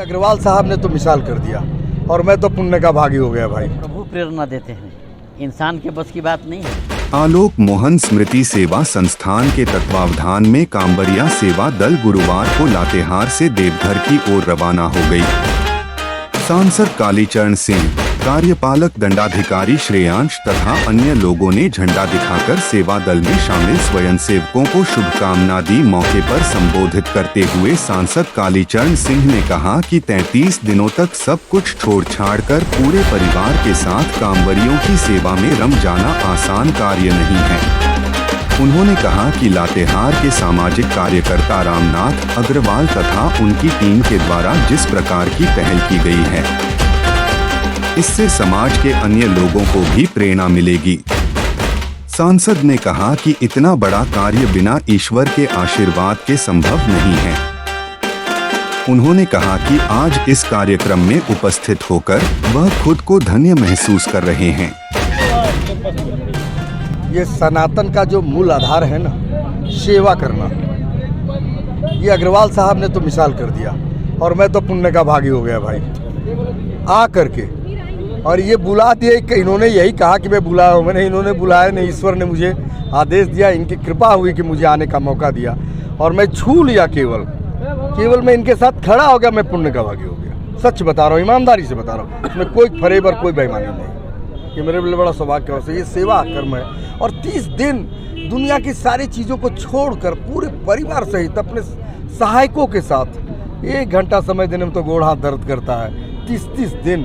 अग्रवाल साहब ने तो मिसाल कर दिया और मैं तो पुण्य का भागी हो गया भाई। प्रभु प्रेरणा देते हैं, इंसान के बस की बात नहीं है। आलोक मोहन स्मृति सेवा संस्थान के तत्वावधान में कांवरिया सेवा दल गुरुवार को लातेहार से देवघर की ओर रवाना हो गई। सांसद कालीचरण सिंह, कार्यपालक दंडाधिकारी श्रेयांश तथा अन्य लोगों ने झंडा दिखाकर सेवा दल में शामिल स्वयंसेवकों को शुभकामना दी। मौके पर संबोधित करते हुए सांसद कालीचरण सिंह ने कहा कि 33 दिनों तक सब कुछ छोड़ छाड़ कर पूरे परिवार के साथ कांवरियों की सेवा में रम जाना आसान कार्य नहीं है। उन्होंने कहा कि लातेहार के सामाजिक कार्यकर्ता रामनाथ अग्रवाल तथा उनकी टीम के द्वारा जिस प्रकार की पहल की गई है, इससे समाज के अन्य लोगों को भी प्रेरणा मिलेगी। सांसद ने कहा कि इतना बड़ा कार्य बिना ईश्वर के आशीर्वाद के संभव नहीं है। उन्होंने कहा कि आज इस कार्यक्रम में उपस्थित होकर वह खुद को धन्य महसूस कर रहे हैं। ये सनातन का जो मूल आधार है ना, सेवा करना, ये अग्रवाल साहब ने तो मिसाल कर दिया और मैं तो पुण्य का भागी हो गया भाई। आ करके और ये बुला दिए कि इन्होंने यही कहा कि मैं बुलाया हूँ, मैंने इन्होंने बुलाया नहीं, ईश्वर ने मुझे आदेश दिया, इनकी कृपा हुई कि मुझे आने का मौका दिया और मैं छू लिया। केवल मैं इनके साथ खड़ा हो गया, मैं पुण्य का भागी हो गया। सच बता रहा हूँ, ईमानदारी से बता रहा हूँ, इसमें कोई फरेब और कोई बेईमानी नहीं। ये मेरे लिए बड़ा सौभाग्य है। ये सेवा कर्म है और 30 दिन दुनिया की सारी चीज़ों को छोड़कर पूरे परिवार सहित अपने सहायकों के साथ 1 घंटा समय देने में तो गोड़ हाथ दर्द करता है। 30 दिन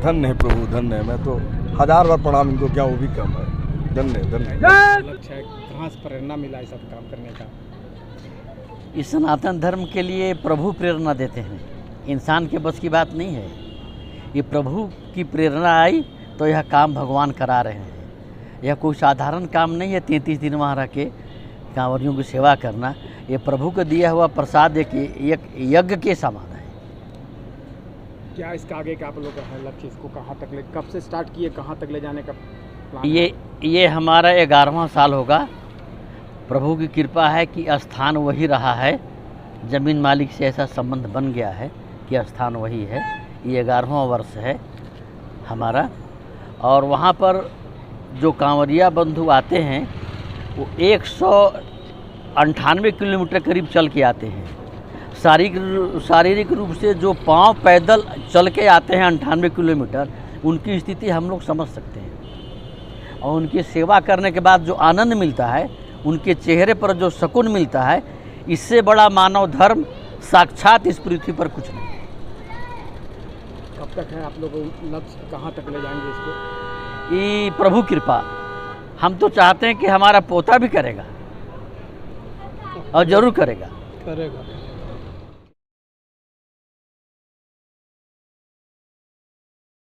धन्य है प्रभु, धन्य है। मैं तो 1000 बार प्रणाम इनको क्या, वो भी कम है। धन्य धन्य। कहाँ से प्रेरणा मिला ये सब काम करने का? इस सनातन धर्म के लिए प्रभु प्रेरणा देते हैं, इंसान के बस की बात नहीं है। ये प्रभु की प्रेरणा आई तो यह काम भगवान करा रहे हैं। यह कोई साधारण काम नहीं है। 33 दिन वहाँ रह के कांवरियों की सेवा करना, ये प्रभु को दिया हुआ प्रसाद एक यज्ञ के समान है। क्या इसका आगे का आप लोग का है लक्ष्य? इसको कहाँ तक ले, कब से स्टार्ट किए, कहाँ तक ले जाने का प्लान? ये हमारा 11वां साल होगा। प्रभु की कृपा है कि स्थान वही रहा है। ज़मीन मालिक से ऐसा संबंध बन गया है कि स्थान वही है। ये 11वां वर्ष है हमारा। और वहाँ पर जो कांवरिया बंधु आते हैं वो 198 किलोमीटर करीब चल के आते हैं। शारीरिक रूप से जो पांव पैदल चल के आते हैं 98 किलोमीटर, उनकी स्थिति हम लोग समझ सकते हैं। और उनकी सेवा करने के बाद जो आनंद मिलता है, उनके चेहरे पर जो सुकून मिलता है, इससे बड़ा मानव धर्म साक्षात इस पृथ्वी पर कुछ नहीं। कब तक है आप लोग लक्ष्य, कहाँ तक ले जाएंगे इसको? ये प्रभु कृपा। हम तो चाहते हैं कि हमारा पोता भी करेगा और ज़रूर करेगा।